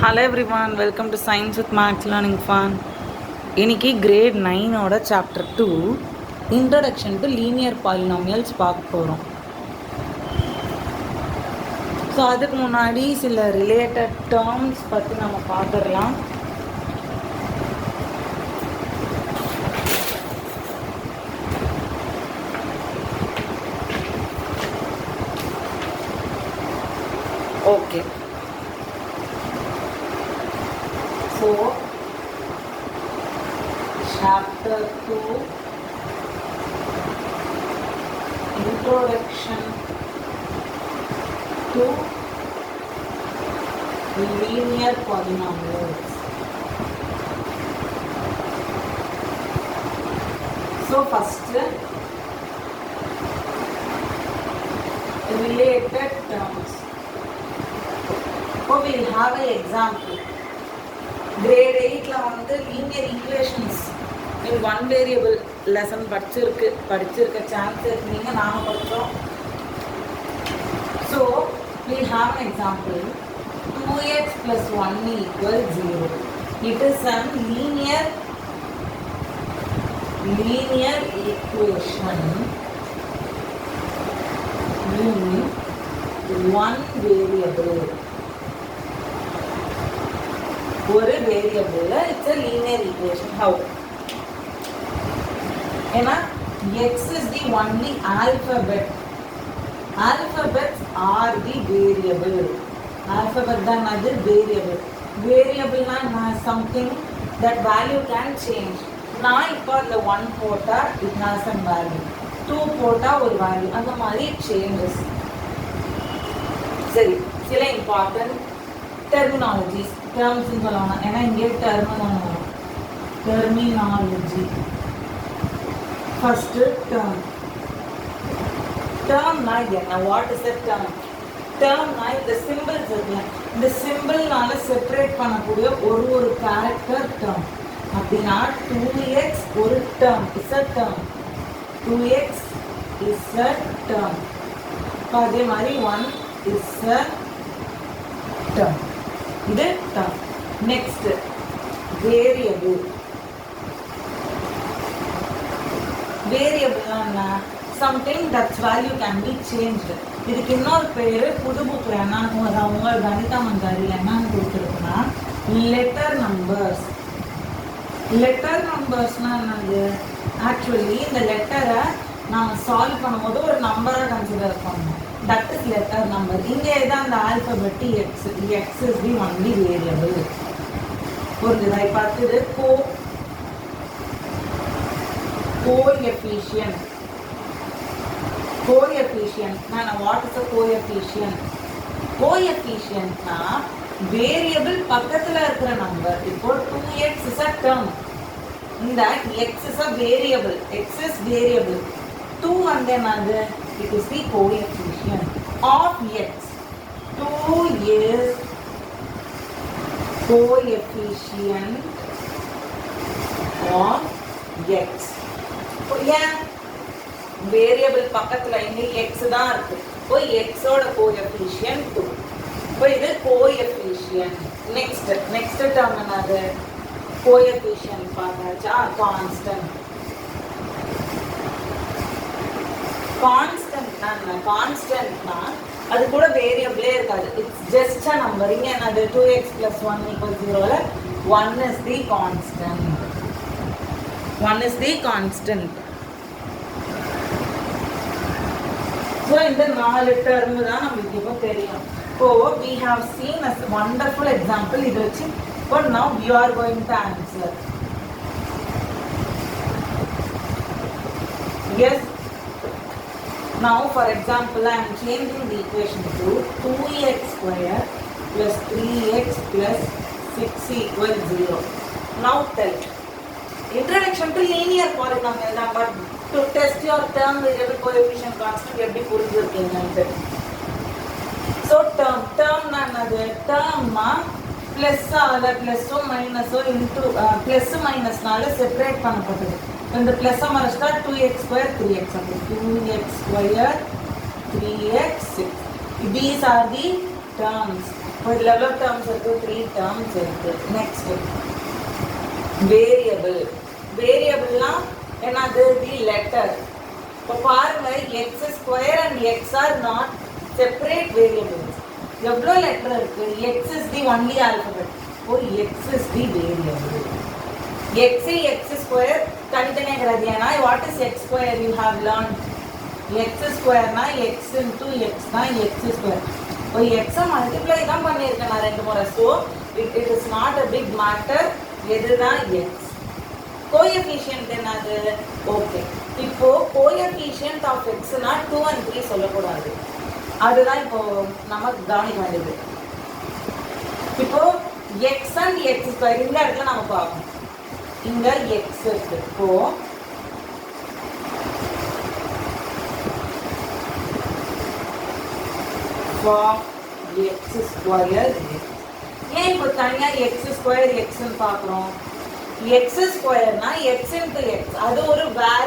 Hello everyone, welcome to Science with Max Learning Fun. இன்னைக்கு grade 9 chapter 2 Introduction to Linear Polynomials பார்க்க போகிறோம். So அதுக்கு முன்னாடி சில ரிலேட்டட் டேர்ம்ஸ் பற்றி நம்ம பார்த்துடலாம். Okay, so chapter 2 Introduction to Linear Polynomials. So first related terms. So we will have an example. Grade 8 வந்து linear equations in one variable lesson படிச்சிருக்க சான்ஸ் இருக்கு. நீங்கள் நாங்கள் படித்தோம். So we have an example. 2x plus 1 equals 0. It is a linear equation in one variable. ஒரு variable it's a linear equation. How? ஏன்னா x is the only alphabet. Alphabets are the variable. Alphabet தான் அது variable. Variable na something that value can change. நான் இப்போ அந்த 1 போட்டா it has a value, 2 போட்டா ஒரு value, அந்த மாதிரி changes. சரி, சில important terminologies, terms சொல்லலாம். ஏன்னா இங்கே terminology. First term. Termனா என்ன? What is a term? Termனா இந்த symbols இருக்குல்ல, இந்த சிம்பிள்னால செப்பரேட் பண்ணக்கூடிய ஒரு கேரக்டர் term. அப்படின்னா 2x ஒரு term is a term. 2x is a term. அதே மாதிரி 1 is a term. இது term. Next, variable. Variable na something that's value can be changed. இதுக்கு இன்னொரு பேரு புது புக்ல என்னன்னு உங்க கணித மந்தாரியில் என்னன்னு கொடுத்துருக்குன்னா லெட்டர் நம்பர்ஸ். லெட்டர் நம்பர்ஸ்னா என்னது? ஆக்சுவலி இந்த லெட்டரை நாம் சால்வ் பண்ணும்போது ஒரு நம்பரை கன்சிடர் பண்ணணும். That is letter number. இங்கே தான் அந்த alphabet X. X is the only variable. புரிஞ்சுதா? இப்போ அடுத்தது coefficient. Coefficient na what is a coefficient? Coefficient na variable பக்கத்துல இருக்கிற நம்பர். இப்போ 2x is a term. In that x is a variable. X is variable. 2 and then it is the coefficient of x. 2 is coefficient of x. ஏன்? Variable பக்கத்துல இங்க x தான் இருக்கு. இப்போ x ஓட கோஎஃபிஷியன்ட் 2. இப்போ இது கோஎஃபிஷியன்ட். நெக்ஸ்ட் டேர்ம் என்னது? கோஎஃபிஷியன்ட் பார்த்தாச்சா? கான்ஸ்டன்ட். கான்ஸ்டன்ட்னா அது கூட வேரியபிளே இருக்காது. It's just a number. இங்க என்னது? 2x plus 1 equals 0ல 1 is the constant. 1 is the constant. So இந்த 4 term தான் நமக்கு இப்போ தெரியும். So we have seen a wonderful example. இது வச்சு but now we are going to answer. Yes. Now for example I am changing the equation to 2x square plus 3x plus 6 equals 0. Now tell. Introduction to linear polynomial தான். But to test your term variable coefficient constant எப்படி புரிஞ்சிருக்கீங்கன்னு. So term na என்னது? termனா பிளஸ்ஸால பிளஸோ மைனஸோ into plus மைனஸ்னால separate பண்ணப்பட்டது. இந்த plus மறைச்சிட்டா 2x square 3x. அப்போ 2x square 3x 6. These are the terms. இப்போ இதில் எவ்வளோ terms இருக்குது? 3 டேர்ம்ஸ் இருக்குது. Next variable. வேரியபிள்லாம் என்னது? The letter. இப்போ பாருங்க, X square and X are not separate variables. எவ்வளோ லெட்டர் இருக்கு? X is the only alphabet. Oh, X is the variable. X X square தனித்தனியாக கிடையாது. ஏன்னா what is X square? You have learn X ஸ்கொயர்னா X into X தான் X square. இப்போ எக்ஸை multiply தான் பண்ணியிருக்கேன் நான் 2 முறை. So it is not a big matter. எதுதான் எக்ஸ்? கோஎஃபிஷியன்ட் என்னது? ஓகே, இப்போ கோஎஃபிஷியன்ட் ஆஃப் எக்ஸ்னா 2 and 3 சொல்லக்கூடாது. அதுதான் இப்போ நமக்கு கவனிக்க வேண்டியது. இப்போ எக்ஸ் அண்ட் எக்ஸ் ஸ்கொயர் இந்த இடத்துல நம்ம பார்க்கணும். இங்க எக்ஸ் இருக்கு. இப்போ எக்ஸ் ஸ்கொயர். ஏன் இப்போ தனியா எக்ஸ் ஸ்கொயர் எக்ஸ்ன்னு பார்க்குறோம்? எக்ஸ் ஸ்கொயர்னா எக்ஸ் இன்ட்டு எக்ஸ், அது ஒரு வேற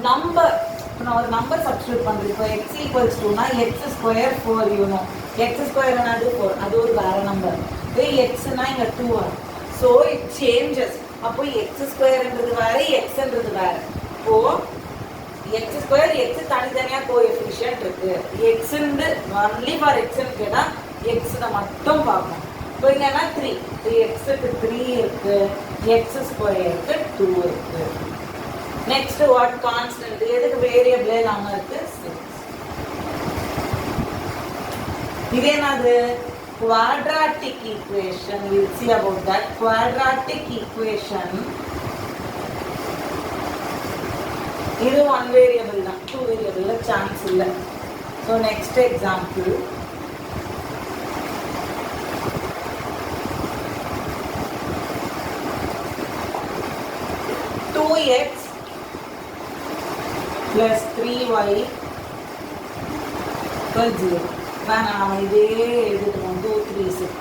நம்பர். நான் ஒரு நம்பர் சப்ஸ்டியூட் பண்ணுறேன். இப்போ எக்ஸ் ஈக்குவல்ஸ் 2னா X square 4 you know. X square என்னது? 4. அது ஒரு வேற நம்பர். எக்ஸ்னா இங்கே 2. So it changes. அப்போ எக்ஸ் ஸ்கொயர்ன்றது வேற, எக்ஸ்ன்றது வேற. இப்போ எக்ஸ் ஸ்கொயர் எக்ஸ் தனித்தனியாக கோஎஃபிஷியன்ட் இருக்கு. எக்ஸ்ன்னு ஒன்லி ஃபார் எக்ஸ்ன்னு கேட்டால் எக்ஸை மட்டும் பார்க்கணும். இப்போ இங்கன்னா 3 எக்ஸுக்கு 3 இருக்கு, எக்ஸ் ஸ்கொயருக்கு 2 இருக்கு. Next what? கான்ஸ்டன்ட். எதுக்கு? வேரியபிளே இல்லாமல் இருக்கு 6. இது என்னது? quadratic equation. We will see about that. Quadratic equation. இது 1 வேரியபிள் தான், 2 வேரியபிள்ல சான்ஸ் இல்லை. So next example. x plus 3y equals 0. நாம் இதே எழுதிட்டோம். 2 3 6.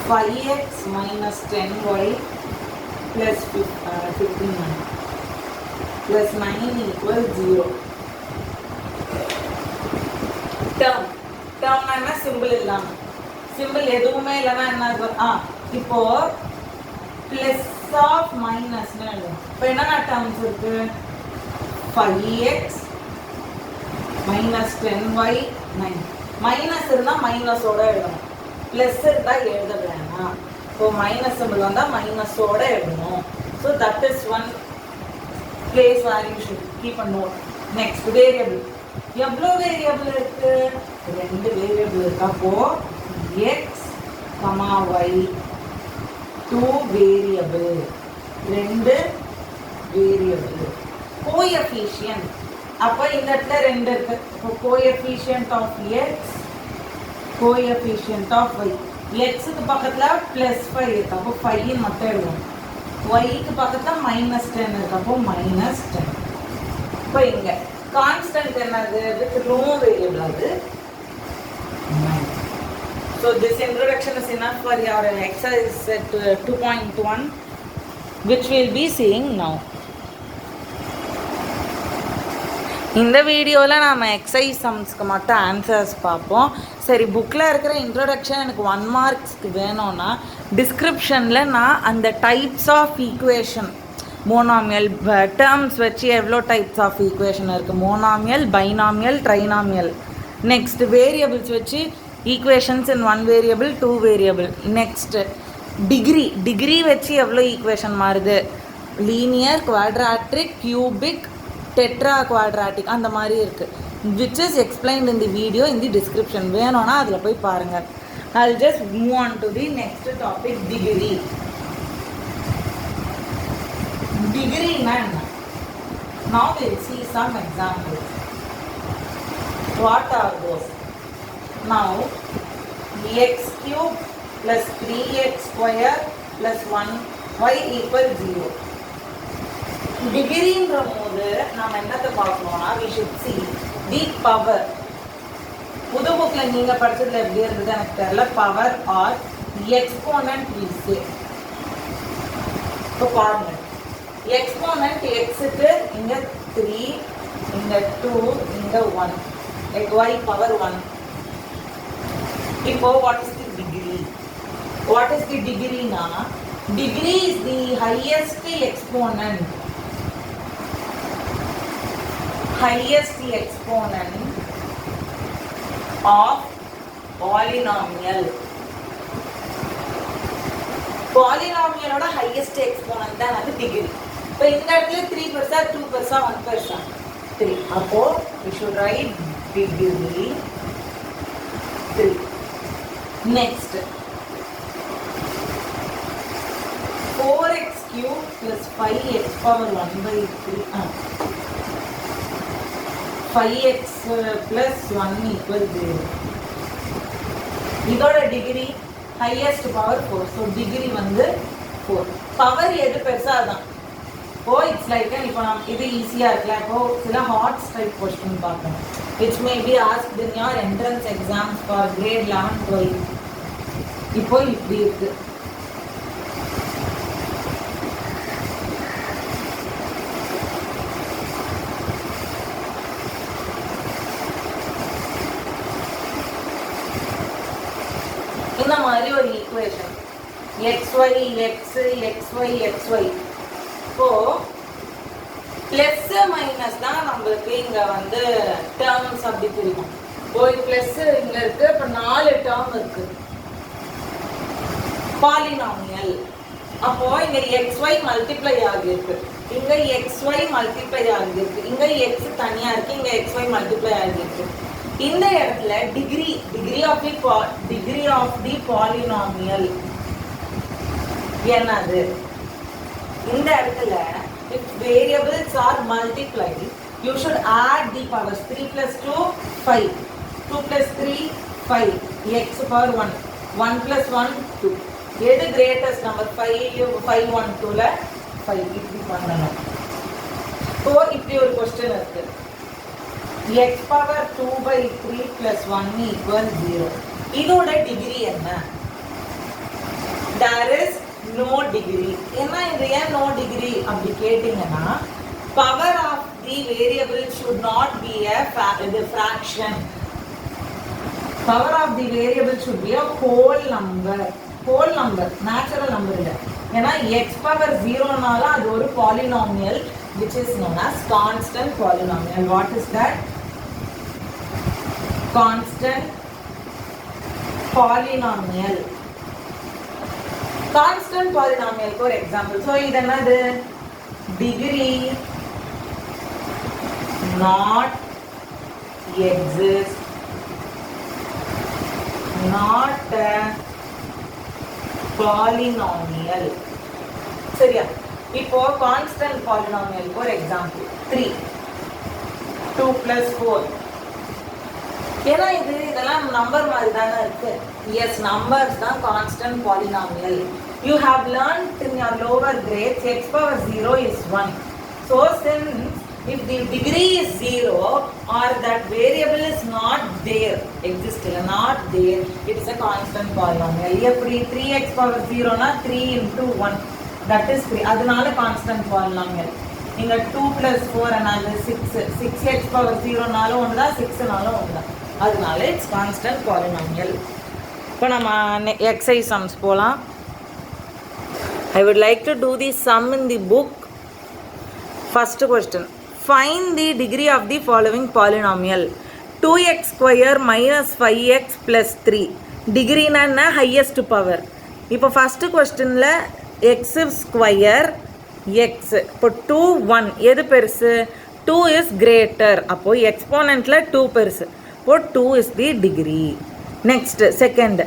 5x minus 10y plus 15 plus 9 equals 0. Term. டேர்ம்னா என்ன? சிம்பிள் இல்லாம. சிம்பிள் எதுவுமே இல்லைன்னா என்ன? இப்போ பிளஸ் ஆஃப் மைனஸ்னு எழுதும். இப்போ என்னென்ன டேர்ம்ஸ் இருக்கு? 5x minus 10y 9. மைனஸ் இருந்தால் மைனஸோட எழுதணும், ப்ளஸ் இருந்தால் எழுத வேணாம். இப்போ மைனஸ் சிம்பிள் வந்தால் மைனஸோட எழுதணும். So that is one place where you should keep a note. Next variable. எவ்வளோ வேரியபிள் இருக்கு? 2 வேரியபிள் இருக்கு. அப்போ X comma Y 2 variable, 2 variable. Coefficient. அப்போ இந்த இடத்துல 2 இருக்கு. இப்போ coefficient of X, coefficient of Y. எக்ஸுக்கு பக்கத்தில் +5 இருக்கு. அப்போ 5 மட்டும் எழுதுவோம். ஒய்க்கு பக்கத்தில் -10 இருக்கு. அப்போ -10. இப்போ இங்கே கான்ஸ்டன்ட் என்னது? With no variable. அது 9. So this introduction is enough for your exercise set 2.1, which we will be seeing now. இந்த வீடியோவில் நாம் எக்ஸசைஸ் சம்ஸ்க்கு மட்டும் ஆன்சர்ஸ் பார்ப்போம். சரி, புக்கில் இருக்கிற இன்ட்ரோடக்ஷன் எனக்கு 1 மார்க்ஸ்க்கு வேணும்னா டிஸ்கிரிப்ஷனில் நான் அந்த types of equation, monomial terms வச்சு எவ்வளோ டைப்ஸ் ஆஃப் ஈக்குவேஷன் இருக்குது, monomial, binomial, trinomial, next variables வச்சு equations in 1 variable 2 variable, next degree வச்சு எவ்வளோ ஈக்குவேஷன் மாறுது, linear, quadratic, cubic, tetra quadratic, அந்த மாதிரி இருக்குது. Which is explained in the video in the description. வேணும்னா அதில் போய் பாருங்கள். I will just move on to the next topic, degree. டிகிரினா என்ன? Now we will see some examples. What are those? Now x cube plus 3x square plus 1y equals 0. டிகிரின்ற போது நாம் என்னத்தை பார்க்கணும்னா, we should see the power. புது புக்கில் நீங்கள் படிச்சதுல எப்படி இருந்தது எனக்கு தெரியல. Power or exponent we say. இப்போ பாருங்க, எக்ஸ்போனன்ட் எக்ஸுக்கு இங்கே 3, இங்கே 2, இங்கே 1, y பவர் 1. இப்போ what is the degree? What is the degree na? Degree is the highest exponent. Highest exponent of polynomial. Polynomial oda highest exponent தான் அது degree. இப்போ இந்த இடத்துல 3 பெருசா 2 பெருசா 1 பெருசா 3. அப்போ we should write degree 3. Next 4x cube plus 5x power 1 by 3. 5x plus 1 equal 0. இதோட degree highest power 4. So degree வந்து 4. Power எது பெருசா அதான். இப்போ it's like இப்போ இது ஈஸியா இருக்குல்ல. இப்போ சில ஹாட் டைப் क्वेश्चन பார்க்கணும். Which may be asked in your entrance exams for grade 11 12. இப்போ இப்படி இருக்கு. இந்த மாதிரி ஒரு equation xy x xy xy. இப்போ பிளஸ் மைனஸ் தான் நம்மளுக்கு இங்க வந்து டேர்ம்ஸ் அப்படி பிரிக்கும். இப்போ பிளஸ் இங்க இருக்கு, இப்ப 4 டேர்ம் இருக்கு பாலினாமியல். அப்போ இங்க xy மல்டிப்ளை ஆகியிருக்கு, இங்க xy மல்டிப்ளை ஆகியிருக்கு, இங்க x தனியா இருக்கு, இங்க xy மல்டிப்ளை ஆகியிருக்கு. இந்த இடத்துல டிகிரி ஆஃப் தி பாலினாமியல் என்னது? இந்த இடத்துல if variables are multiplied you should add the powers. 3 plus 2 5, 2 plus 3 5, x power 1, 1 plus 1 2. எது greatest number? 5 1 2 ல 5 இப்படி பண்ணணும். இப்போ இப்படி ஒரு क्वेश्चन இருக்கு. x power 2 by 3 plus 1 equal 0. இதோட டிகிரி என்ன? there is no degree. என்ன இது ஏன் no degree அப்படி கேட்டிங்கன்னா power of the variable should not be a fraction. Power of the variable should be a whole number. Whole number, natural number இல்ல. ஏன்னா x power 0 னால அது ஒரு polynomial which is known as constant polynomial. What is that? Constant polynomial. Constant polynomial for example. So இது என்னது? Degree not exist, not a polynomial. சரியா? இப்போ constant polynomial for example 3 2 plus 4. ஏன்னா இதெல்லாம் நம்பர் மாதிரி தானே இருக்கு. எஸ், நம்பர்ஸ் தான் constant polynomial. You have learnt in your lower grades x power 0 is 1. So since if the degree is 0 or that variable is not there, not there, it is a constant polynomial. எப்படி 3x power 0 னா 3 into 1, that is 3. அதனால constant polynomial. நீங்க 2 plus 4 என்னது 6, 6x power 0 னாலும் ஒண்ணுதான், 6 னாலும் ஒண்ணுதான். அதனால இட்ஸ் கான்ஸ்டன்ட் பாலினாமியல். இப்போ நம்ம எக்ஸசைஸ் சம்ஸ் போகலாம். I would like to do the sum in the book. First question, find the degree of the following polynomial. 2x square minus 5x plus 3. டிகிரினா என்ன? Highest power. இப்போ first கொஸ்டினில் X square X. இப்போ 2 1 எது பெருசு? 2 is greater. அப்போது எக்ஸ்போனண்ட்டில் 2 பெருசு. Or 2 is the degree. Next, second,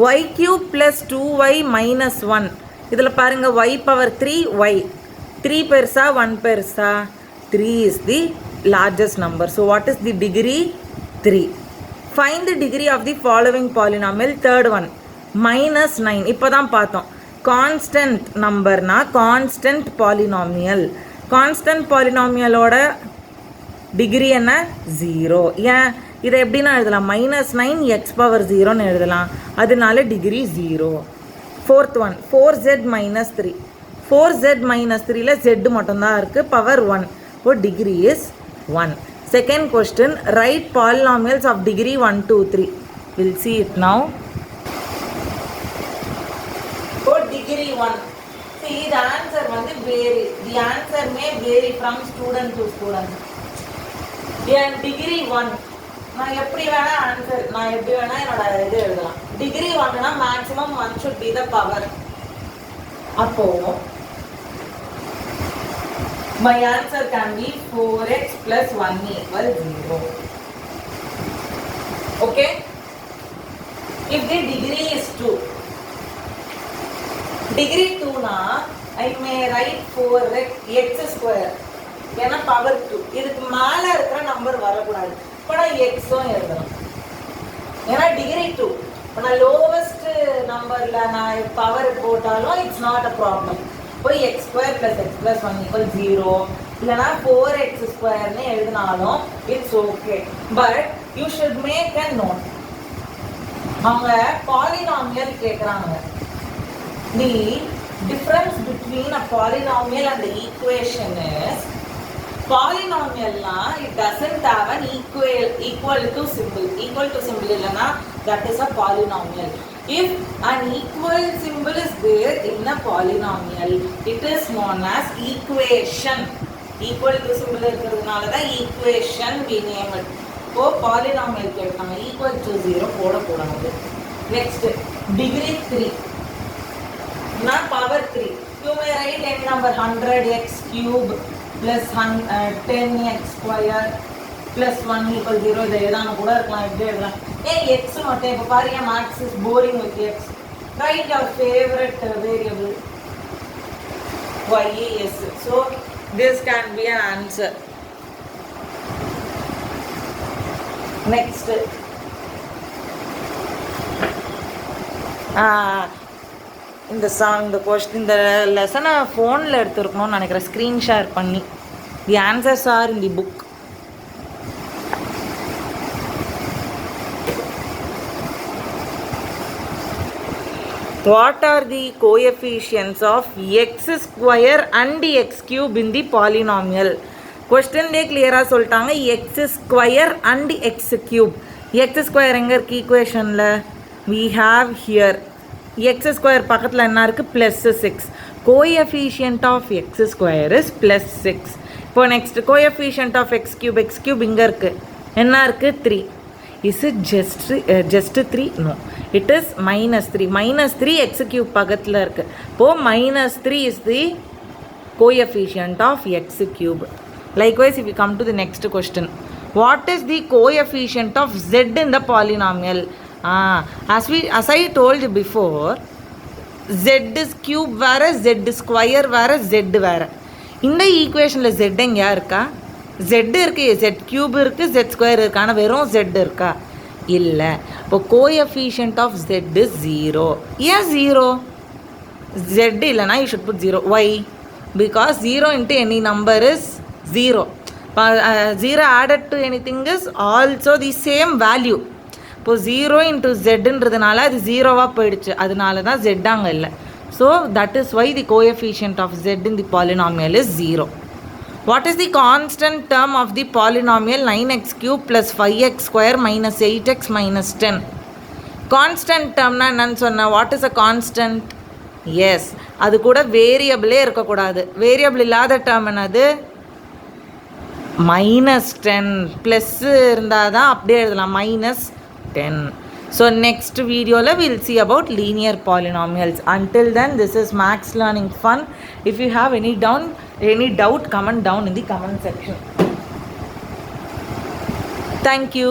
y cube plus 2y minus 1. இதில் பாருங்க y power 3 y. 3 பெருசா 1 பெருசா? 3 is the largest number. So what is the degree? 3. Find the degree of the following polynomial. Third one, minus 9. இப்போ தான் பார்த்தோம். Constant numberனா constant polynomial. Constant polynomialோட degree என்ன? 0. ஏன் இதை எப்படின்னா எழுதலாம்? -9 x power 0ன்னு எழுதலாம். அதனால degree 0. Fourth one, 4z minus 3. 4z minus 3ல z மட்டும்தான் இருக்குது, பவர் 1. இப்போ degree is 1. Second question, right polynomials of degree 1 2 3. We'll see it now. So degree 1. See, the answer வந்து vary. The answer may vary from student to student. And degree 1. நான் எப்படி வேணா answer, நான் எப்படி வேணா என்னோட இது எழுதலாம். டிகிரி 1னா maximum 1 should be the power. அப்போ my answer can be 4x plus 1 equals 0. Okay? If the degree is 2. Degree 2 na I may write 4x square. ஏன்னா பவர் 2. இதுக்கு மேல இருக்கிற நம்பர் வரக்கூடாது. இப்போ நான் எக்ஸும் எழுதலாம். ஏன்னா டிகிரி 2. இப்போ நான் லோவஸ்ட் நம்பரில் நான் பவர் போட்டாலும் இட்ஸ் நாட் அ ப்ராப்ளம். இப்போ X square plus x plus 1 equal 0 இல்லைனா 4x ஸ்கொயர்னு எழுதினாலும் it's okay. But you should make a note. அவங்க பாலினாமியல் கேட்குறாங்க. The difference between a polynomial and equation is, polynomialனா it doesn't have an equal to symbol. Equal to symbol இல்லனா that is a polynomial. If an equal symbol is there in a polynomial, it is known as equation. Equal to symbol இருக்கிறதுனால தான் equation we name it. இப்போ polynomial கேட்டாங்க equal to 0 போடக்கூடாது. Next degree 3 na power 3. You may write any number 100x cube plus 10x square plus 1 equals 0. இதை எதான கூட இருக்கலாம், இப்படி எழுதலாம். ஏன் x மட்டும்? இப்போ பாருங்க, maths is boring with x. Write your favorite variable y is. So this can be an answer. Next இந்த கொஸ்டின், இந்த லெசனை ஃபோனில் எடுத்துருக்கணும்னு நினைக்கிறேன், ஸ்க்ரீன் ஷேர் பண்ணி. The answers are in the book. What are the coefficients of x square and x cube in the polynomial? கொஸ்டின்லேயே கிளியராக சொல்லிட்டாங்க, X square and X cube. X square எங்கே இருக்குது ஈக்குவேஷனில்? we have here X square பக்கத்தில் என்ன இருக்குது? Plus 6. Coefficient of X square is plus 6. இப்போ next coefficient of X cube இங்கே இருக்குது, என்ன இருக்குது? 3. Is it just 3? No, it is -3. -3 X cube பக்கத்தில் இருக்குது. இப்போது -3 is the coefficient of X cube. Likewise, if we come to the next question, what is the coefficient of z in the polynomial? As I told you before, z is cube வேறு, z square வேறு, z வேறு. இந்த ஈக்குவேஷனில் z எங்கேயா இருக்கா? z இருக்குது, z cube இருக்குது, z square இருக்குது, ஆனால் வெறும் z இருக்கா? இல்லை. இப்போ கோஎஃபிஷியன்ட் ஆஃப் z is 0. ஏன் 0? z இல்லைனா you should put 0. Why? Because 0 into any number is 0. 0 added to anything is also the same value. இப்போ 0 into zன்றதுனால அது 0வாக போயிடுச்சு, அதனால தான் z அங்கே இல்லை. So that is why the coefficient of z in the polynomial is 0. What is the constant term of the polynomial 9x cube plus 5x square minus 8x minus 10? Constant termனா என்னன்னு சொன்னேன்? What is a constant? Yes, அது கூட வேரியபிளே இருக்கக்கூடாது. Variable இல்லாத term என்னது? -10. Plus இருந்தால் தான் அப்படியே எழுதலாம், -10. So next video we'll see about linear polynomials. Until then, this is Max Learning Fun. If you have any doubt, comment down in the comment section. Thank you.